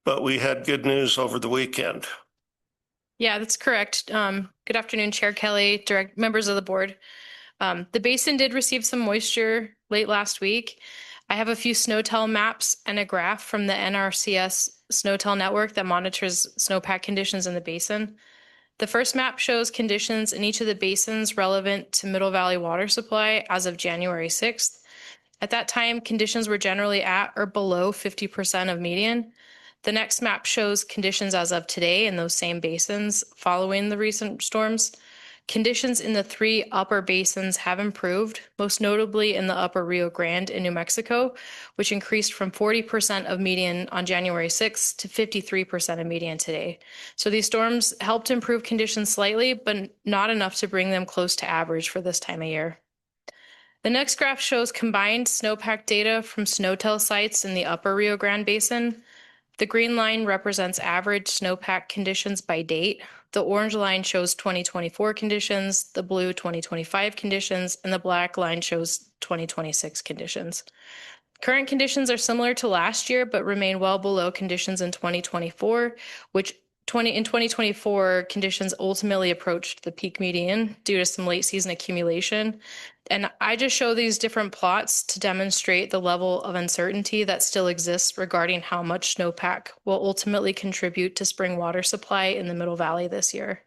but we had good news over the weekend. Yeah, that's correct. Good afternoon, Chair Kelly, direct members of the board. The basin did receive some moisture late last week. I have a few SNOTEL maps and a graph from the NRCS SNOTEL network that monitors snowpack conditions in the basin. The first map shows conditions in each of the basins relevant to Middle Valley water supply as of January 6th. At that time, conditions were generally at or below 50% of median. The next map shows conditions as of today in those same basins following the recent storms. Conditions in the three upper basins have improved, most notably in the upper Rio Grande in New Mexico, which increased from 40% of median on January 6th to 53% of median today. So these storms helped improve conditions slightly, but not enough to bring them close to average for this time of year. The next graph shows combined snowpack data from SNOTEL sites in the upper Rio Grande Basin. The green line represents average snowpack conditions by date. The orange line shows 2024 conditions, the blue 2025 conditions, and the black line shows 2026 conditions. Current conditions are similar to last year, but remain well below conditions in 2024, which in 2024, conditions ultimately approached the peak median due to some late season accumulation. And I just show these different plots to demonstrate the level of uncertainty that still exists regarding how much snowpack will ultimately contribute to spring water supply in the Middle Valley this year.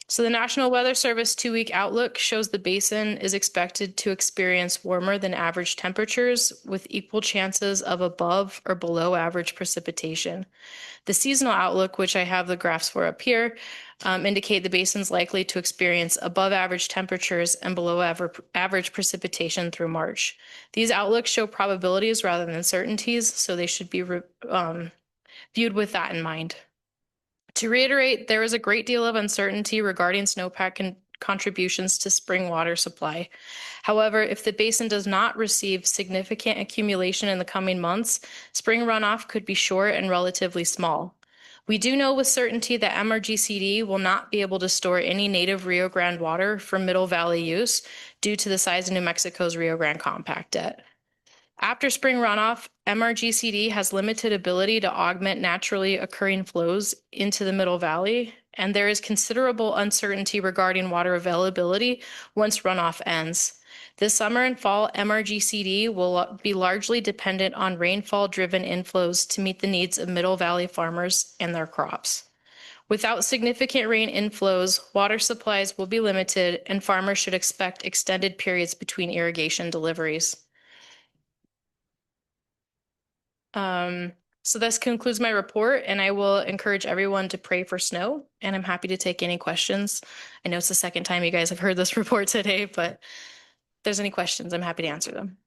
So the National Weather Service 2-week outlook shows the basin is expected to experience warmer than average temperatures with equal chances of above or below average precipitation. The seasonal outlook, which I have the graphs for up here, indicate the basin's likely to experience above average temperatures and below average precipitation through March. These outlooks show probabilities rather than certainties, so they should be viewed with that in mind. To reiterate, there is a great deal of uncertainty regarding snowpack contributions to spring water supply. However, if the basin does not receive significant accumulation in the coming months, spring runoff could be short and relatively small. We do know with certainty that MRGCD will not be able to store any native Rio Grande water for Middle Valley use due to the size of New Mexico's Rio Grande compact debt. After spring runoff, MRGCD has limited ability to augment naturally occurring flows into the Middle Valley, and there is considerable uncertainty regarding water availability once runoff ends. This summer and fall, MRGCD will be largely dependent on rainfall-driven inflows to meet the needs of Middle Valley farmers and their crops. Without significant rain inflows, water supplies will be limited, and farmers should expect extended periods between irrigation deliveries. So this concludes my report, and I will encourage everyone to pray for snow, and I'm happy to take any questions. I know it's the second time you guys have heard this report today, but if there's any questions, I'm happy to answer them.